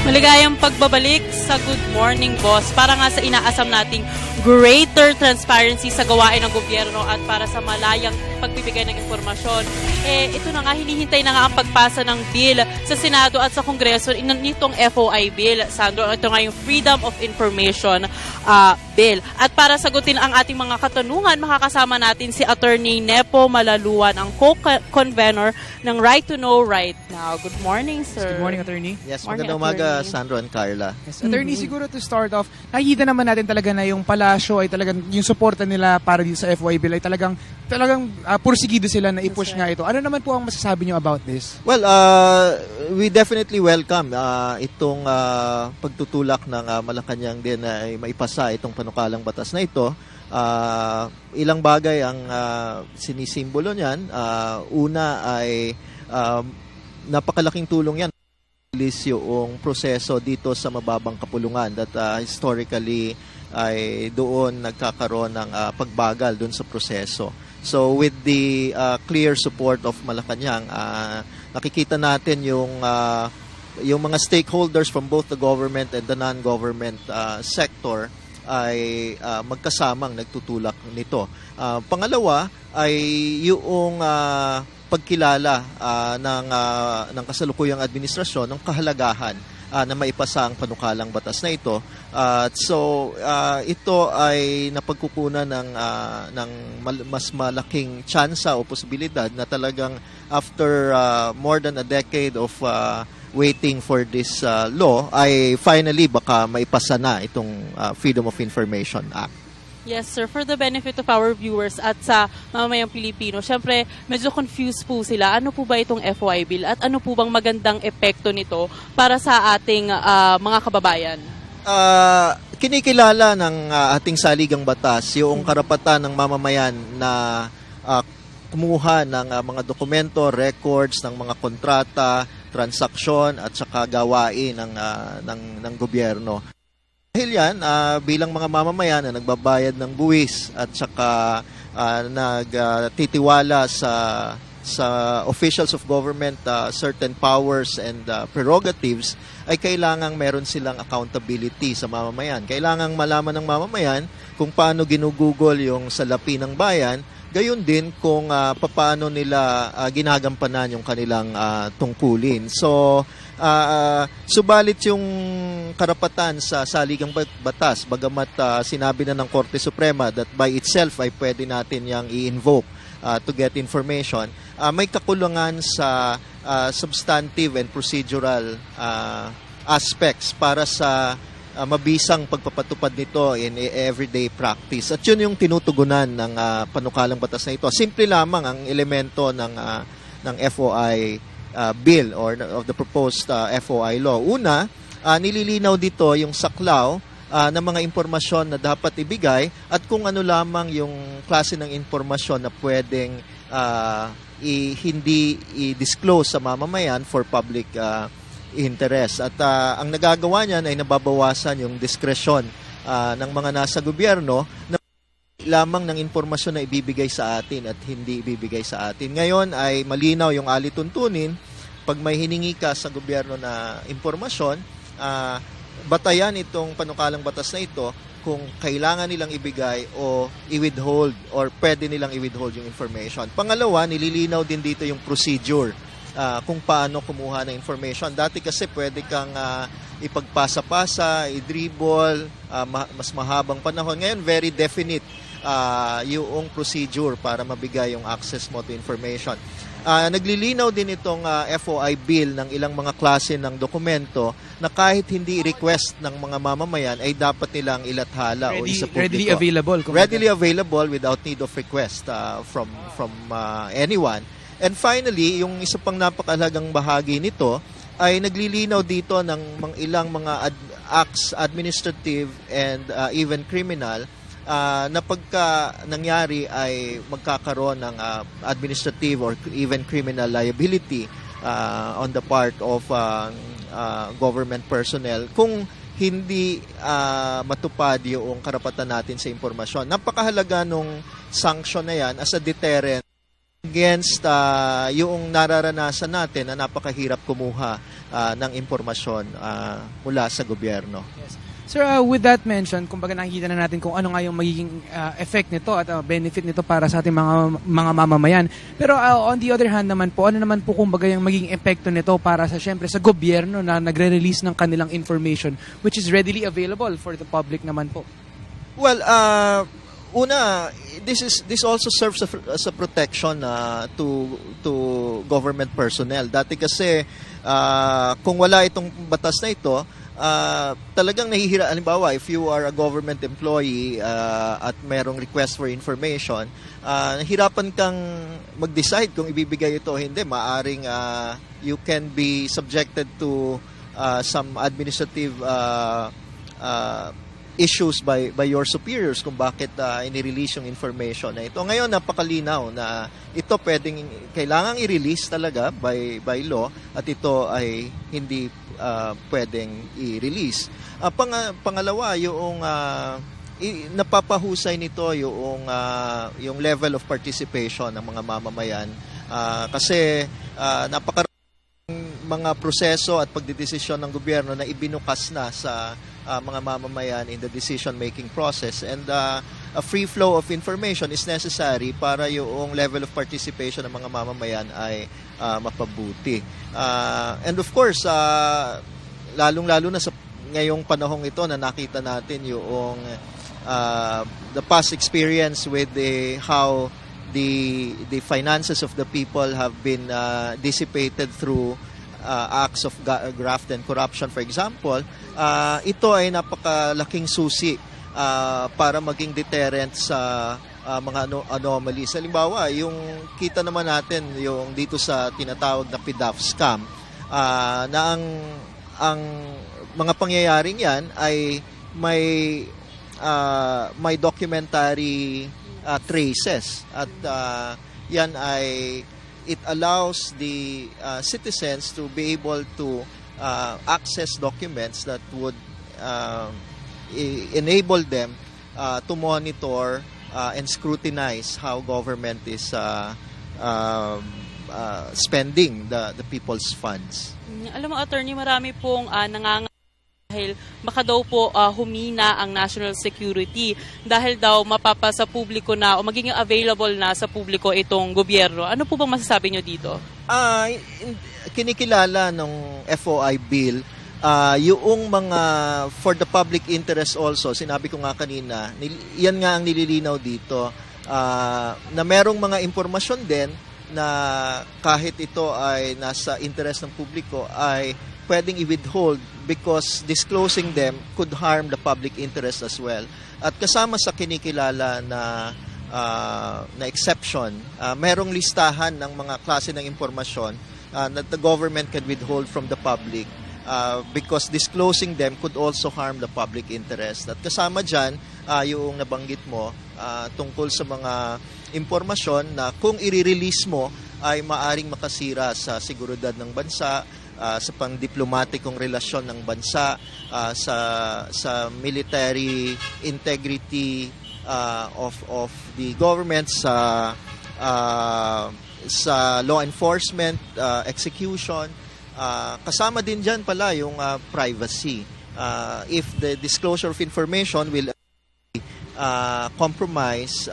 Maligayang pagbabalik sa Good Morning Boss para nga sa inaasam nating greater transparency sa gawain ng gobyerno at para sa malayang pagbibigay ng informasyon. Ito na nga, hinihintay na nga ang pagpasa ng bill sa Senado at sa Kongreso nitong FOI bill. Sandro, ito nga yung Freedom of Information bill. At para sagutin ang ating mga katanungan, makakasama natin si Attorney Nepo Malaluan, ang co-convenor ng Right to Know Right Now. Good morning, sir. Good morning, Attorney. Yes, Morning, magandang umaga, Sandro and Carla. Yes, Attorney, siguro to start off, nakikita naman natin talaga na yung palasyo ay talagang, yung suporta nila para dito sa FOI bill ay talagang pursigido sila na i-push nga ito. Ano naman po ang masasabi nyo about this? Well, we definitely welcome itong pagtutulak ng Malacanang din na maipasa itong panukalang batas na ito. Ilang bagay ang sinisimbolo niyan. Una ay napakalaking tulong yan yung proseso dito sa mababang kapulungan that historically ay doon nagkakaroon ng pagbagal doon sa proseso. So with the clear support of Malacanang, nakikita natin yung mga stakeholders from both the government and the non-government sector ay magkasamang nagtutulak nito. Pangalawa ay yung pagkilala ng kasalukuyang administrasyon ng kahalagahan na maipasa ang panukalang batas na ito. Ito ay napagkukunan ng mas malaking tsansa o posibilidad na talagang after more than a decade of waiting for this law ay finally baka maipasa na itong Freedom of Information Act. Yes, sir. For the benefit of our viewers at sa mamamayang Pilipino, syempre, medyo confused po sila. Ano po ba itong FOI bill at ano po bang magandang epekto nito para sa ating mga kababayan? Kinikilala ng ating saligang batas yung karapatan ng mamamayan na kumuha ng mga dokumento, records ng mga kontrata, transaksyon at saka gawain ng gobyerno. Dahil yan, bilang mga mamamayan na nagbabayad ng buwis at saka nagtitiwala sa officials of government certain powers and prerogatives, ay kailangang meron silang accountability sa mamamayan. Kailangang malaman ng mamamayan kung paano ginugugol yung salapi ng bayan, gayon din kung paano nila ginagampanan yung kanilang tungkulin. So, subalit yung karapatan sa saligang batas, bagamat sinabi na ng Korte Suprema that by itself ay pwede natin yang i-invoke to get information, may kakulangan sa substantive and procedural aspects para sa mabisang pagpapatupad nito in everyday practice. At yun yung tinutugunan ng panukalang batas na ito. Simple lamang ang elemento ng FOI bill or of the proposed FOI law. Una, nililinaw dito yung saklaw ng mga impormasyon na dapat ibigay at kung ano lamang yung klase ng impormasyon na pwedeng hindi i-disclose sa mamamayan for public interest. At ang nagagawa niyan ay nababawasan yung diskresyon ng mga nasa gobyerno na lamang ng impormasyon na ibibigay sa atin at hindi ibibigay sa atin. Ngayon ay malinaw yung alituntunin. Pag may hiningi ka sa gobyerno na impormasyon, batayan itong panukalang batas na ito kung kailangan nilang ibigay o i-withhold or pwede nilang i-withhold yung information. Pangalawa, nililinaw din dito yung procedure kung paano kumuha ng information. Dati kasi pwede kang ipagpasa-pasa, i-dribble, mas mahabang panahon. Ngayon, very definite yung procedure para mabigay yung access mo to information. Naglilinaw din itong FOI bill ng ilang mga klase ng dokumento na kahit hindi request ng mga mamamayan ay dapat nilang ilathala o isa publiko. Readily available. Readily available without need of request from anyone. And finally, yung isa pang napakahalagang bahagi nito ay naglilinaw dito ng ilang mga acts, administrative and even criminal, na pagka nangyari ay magkakaroon ng administrative or even criminal liability on the part of government personnel kung hindi matupad yung karapatan natin sa impormasyon. Napakahalaga nung sanction na yan as a deterrent against yung nararanasan natin na napakahirap kumuha ng impormasyon mula sa gobyerno. Yes. Sir, with that mentioned, kumbaga nakikita na natin kung ano nga yung magiging effect nito at benefit nito para sa ating mga mamamayan. Pero on the other hand naman po, ano naman po kumbaga yung magiging epekto nito para sa syempre sa gobyerno na nagre-release ng kanilang information which is readily available for the public naman po? Well, una, this also serves as a protection to government personnel. Dati kasi kung wala itong batas na ito, talagang nahihira. Halimbawa, if you are a government employee at merong request for information, nahirapan kang mag-decide kung ibibigay ito o hindi. Maaring you can be subjected to some administrative issues by your superiors kung bakit inirelease yung information na ito. Ngayon, napakalinaw na ito kailangang i-release talaga by law at ito ay hindi pwedeng i-release. Pangalawa, yung napapahusay nito yung level of participation ng mga mamamayan kasi napakaraming mga proseso at pagdedesisyon ng gobyerno na ibinukas na sa mga mamamayan in the decision-making process, and a free flow of information is necessary para yung level of participation ng mga mamamayan ay mapabuti. And of course, lalong-lalo na sa ngayong panahong ito na nakita natin yung the past experience with how the finances of the people have been dissipated through acts of graft and corruption, for example. Ito ay napakalaking susi para maging deterrent sa mga anomalies. Halimbawa, yung kita naman natin yung dito sa tinatawag na PDAF scam, na ang mga pangyayaring yan ay may documentary traces at yan ay it allows the citizens to be able to access documents that would enable them to monitor and scrutinize how government is spending the people's funds. Alam mo, attorney, marami pong dahil baka daw po humina ang national security dahil daw mapapasa publiko na o magiging available na sa publiko itong gobyerno. Ano po bang masasabi nyo dito? Kinikilala ng FOI bill yung mga for the public interest also. Sinabi ko nga kanina, yan nga ang nililinaw dito, na merong mga impormasyon din na kahit ito ay nasa interest ng publiko ay pwedeng i-withhold because disclosing them could harm the public interest as well. At kasama sa kinikilala na exception, merong listahan ng mga klase ng impormasyon that the government can withhold from the public because disclosing them could also harm the public interest. At kasama dyan, yung nabanggit mo tungkol sa mga impormasyon na kung i-release mo ay maaring makasira sa seguridad ng bansa, sa pang-diplomatikong relasyon ng bansa, sa military integrity of the government, sa law enforcement, execution. Kasama din dyan pala yung privacy. If the disclosure of information will compromise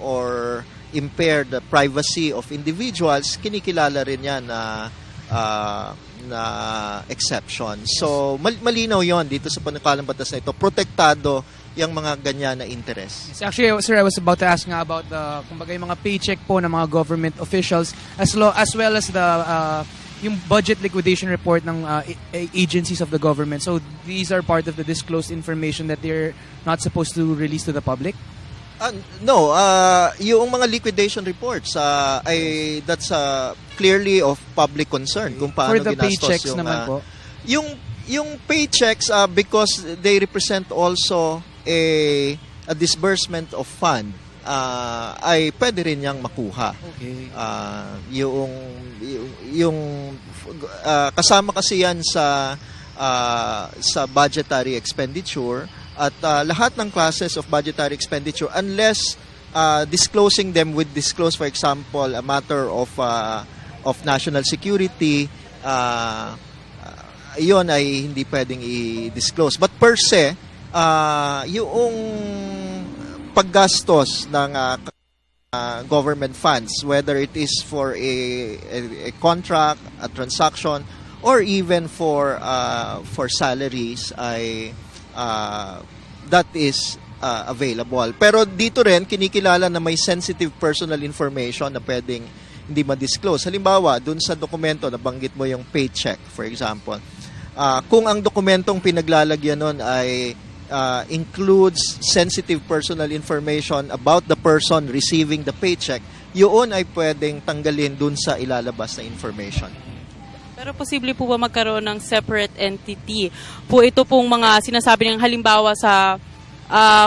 or impair the privacy of individuals, kinikilala rin yan na exception. So, malinaw yon dito sa panukalang batas na ito. Protektado yung mga ganyan na interest. Yes, actually, sir, I was about to ask nga about kumbaga yung mga paycheck po ng mga government officials as well as the yung budget liquidation report ng agencies of the government. So, these are part of the disclosed information that they're not supposed to release to the public? No, yung mga liquidation reports that's clearly of public concern kung paano for the ginastos paychecks yung naman po. Yung paychecks because they represent also a disbursement of fund ay pwede rin niyang makuha. Okay. Yung kasama kasi yan sa budgetary expenditure at lahat ng classes of budgetary expenditure unless disclosing them would disclose, for example, a matter of national security, yun ay hindi pwedeng i-disclose. But per se, yung paggastos ng government funds, whether it is for a contract, a transaction, or even for salaries, ay that is available. Pero dito rin kinikilala na may sensitive personal information na pwedeng hindi ma-disclose. Halimbawa, dun sa dokumento nabanggit mo yung paycheck, for example. Kung ang dokumentong pinaglalagyan nun ay includes sensitive personal information about the person receiving the paycheck, yun ay pwedeng tanggalin dun sa ilalabas na information. Pero posible po ba magkaroon ng separate entity? Po ito pong mga sinasabi ng halimbawa sa,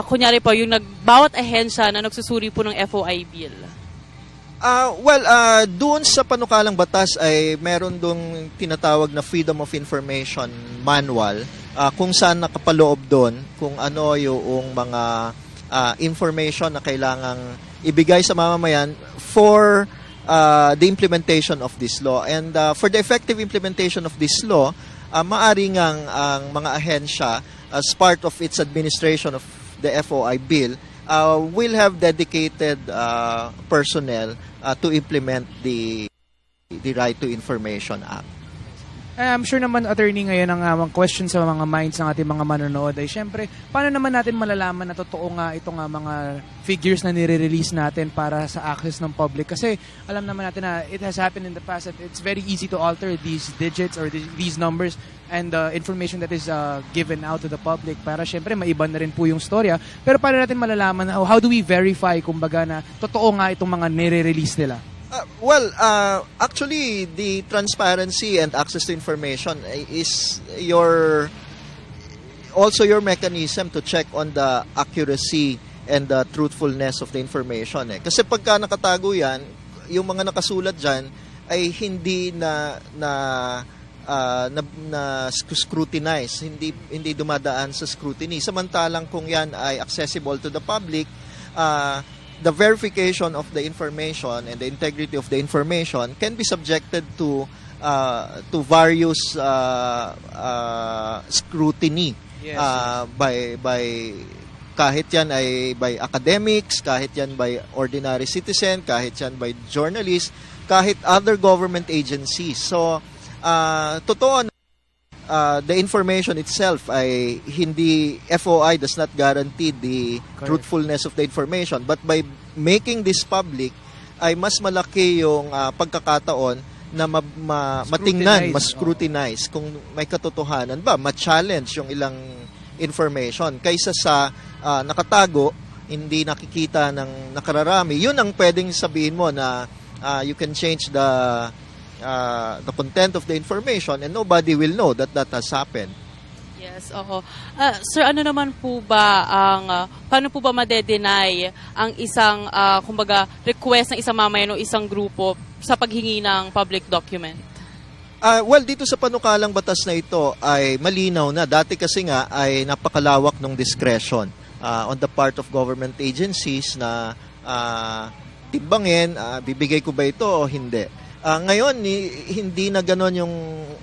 kunyari po, yung bawat ahensya na nagsusuri po ng FOI bill. Doon sa panukalang batas ay meron dong tinatawag na Freedom of Information Manual, kung saan nakapaloob doon kung ano yung mga information na kailangang ibigay sa mamamayan for the implementation of this law. And for the effective implementation of this law, maaari ngang ang mga ahensya, as part of its administration of the FOI bill, will have dedicated personnel to implement the Right to Information Act. I'm sure naman, attorney, ngayon ang question sa mga minds ng ating mga manonood ay syempre, paano naman natin malalaman na totoo nga itong mga figures na nire-release natin para sa access ng public? Kasi alam naman natin na it has happened in the past that it's very easy to alter these digits or these numbers and the information that is given out to the public para syempre maiba na rin po yung storya. Pero paano natin malalaman, how do we verify kumbaga na totoo nga itong mga nire-release nila? Actually, the transparency and access to information is also your mechanism to check on the accuracy and the truthfulness of the information. Kasi pagka nakatago yan, yung mga nakasulat dyan ay hindi na scrutinize, hindi dumadaan sa scrutiny. Samantalang kung yan ay accessible to the public, the verification of the information and the integrity of the information can be subjected to various scrutiny. Yes. By kahit yan ay by academics, kahit yan by ordinary citizen, kahit yan by journalists, kahit other government agencies. So totoo na the information itself ay hindi, FOI does not guarantee the truthfulness of the information, but by making this public ay mas malaki yung pagkakataon na matingnan, mas scrutinize kung may katotohanan ba, ma-challenge yung ilang information kaysa sa nakatago, hindi nakikita ng nakararami. Yun ang pwedeng sabihin mo na you can change the content of the information and nobody will know that has happened. Yes, oo. Sir, ano naman po ba paano po ba made-deny ang isang, kumbaga, request ng isang mamayan o isang grupo sa paghingi ng public document? Dito sa panukalang batas na ito ay malinaw na. Dati kasi nga ay napakalawak ng discretion on the part of government agencies na timbangin, bibigay ko ba ito o hindi. Ngayon, hindi na ganon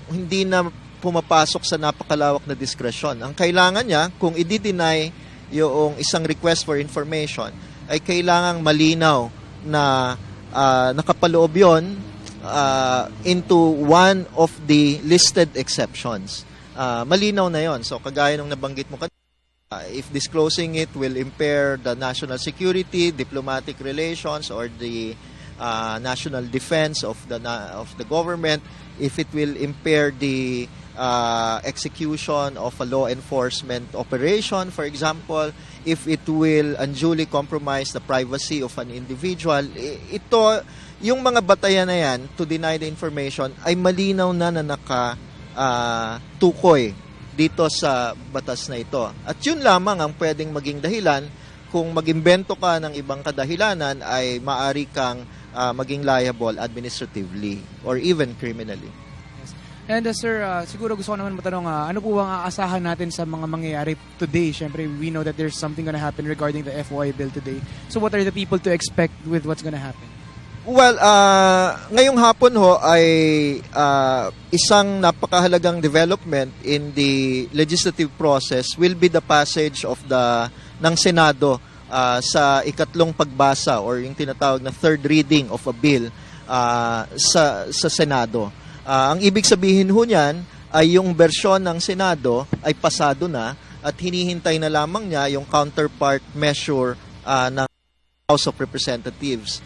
hindi na pumapasok sa napakalawak na diskresyon. Ang kailangan niya, kung i-deny yung isang request for information, ay kailangang malinaw na nakapaloob yun into one of the listed exceptions. Malinaw na yon. So, kagaya nung nabanggit mo kanina, if disclosing it will impair the national security, diplomatic relations, or the national defense of the government, if it will impair the execution of a law enforcement operation, for example, if it will unduly compromise the privacy of an individual, ito, yung mga batayan na yan to deny the information ay malinaw na nakatukoy dito sa batas na ito. At yun lamang ang pwedeng maging dahilan kung mag-imbento ka ng ibang kadahilanan ay maaari kang maging liable administratively or even criminally. And sir, siguro gusto ko naman matanong, ano po bang aasahan natin sa mga mangyayari today? Siyempre, we know that there's something gonna happen regarding the FOI bill today. So what are the people to expect with what's gonna happen? Well, ngayong hapon ho ay isang napakahalagang development in the legislative process will be the passage of ng Senado sa ikatlong pagbasa or yung tinatawag na third reading of a bill sa Senado. Ang ibig sabihin ho niyan ay yung bersyon ng Senado ay pasado na at hinihintay na lamang niya yung counterpart measure ng House of Representatives.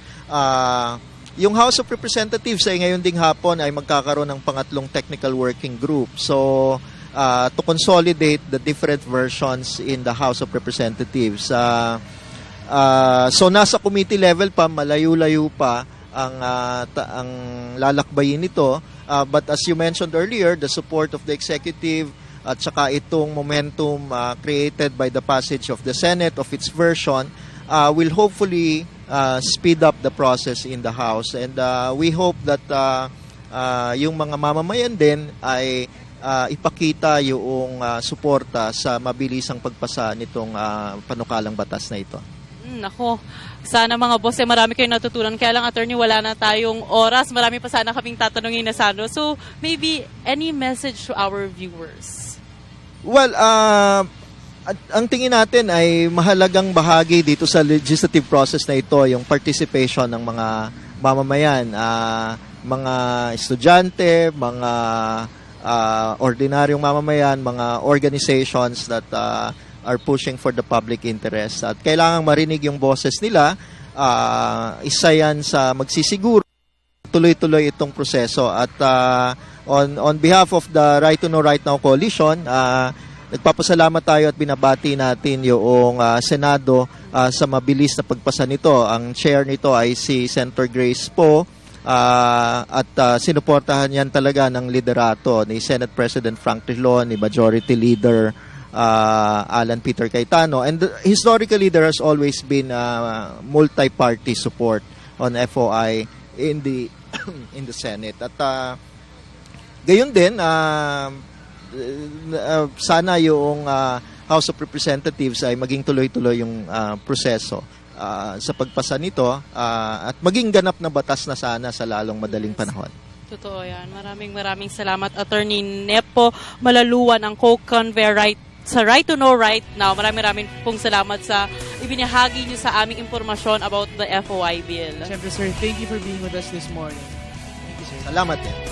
Yung House of Representatives ay ngayon ding hapon ay magkakaroon ng pangatlong technical working group. So, to consolidate the different versions in the House of Representatives. So, nasa committee level pa, malayo-layo pa ang lalakbayin nito. But as you mentioned earlier, the support of the executive at saka itong momentum created by the passage of the Senate of its version will hopefully speed up the process in the House. And we hope that yung mga mamamayan din ay ipakita yung suporta sa mabilisang pagpasa nitong panukalang batas na ito. Nako, sana mga boss, marami kayong natutunan. Kaya lang, attorney, wala na tayong oras. Marami pa sana kaming tatanungin na sana. So, maybe any message to our viewers? Well, ang tingin natin ay mahalagang bahagi dito sa legislative process na ito, yung participation ng mga mamamayan, mga estudyante, mga ordinaryong mamamayan, mga organizations that are pushing for the public interest. At kailangang marinig yung boses nila, isa yan sa magsisiguro tuloy-tuloy itong proseso. At on behalf of the Right to Know Right Now Coalition, nagpapasalamat tayo at binabati natin yung Senado sa mabilis na pagpasa nito. Ang chair nito ay si Senator Grace Poe at sinuportahan yan talaga ng liderato ni Senate President Frank Drilon, ni Majority Leader Alan Peter Cayetano. And historically, there has always been multi-party support on FOI in the in the Senate. At gayon din, sana yung House of Representatives ay maging tuloy-tuloy yung proseso sa pagpasa nito at maging ganap na batas na sana sa lalong madaling panahon. Totoo yan. Maraming salamat, Attorney Nepo Malaluan, ang co-convener sa Right to Know Right Now. Maraming pong salamat sa ibinahagi niyo sa aming impormasyon about the FOI bill. Siyempre sir, thank you for being with us this morning. Thank you sir. Salamat din.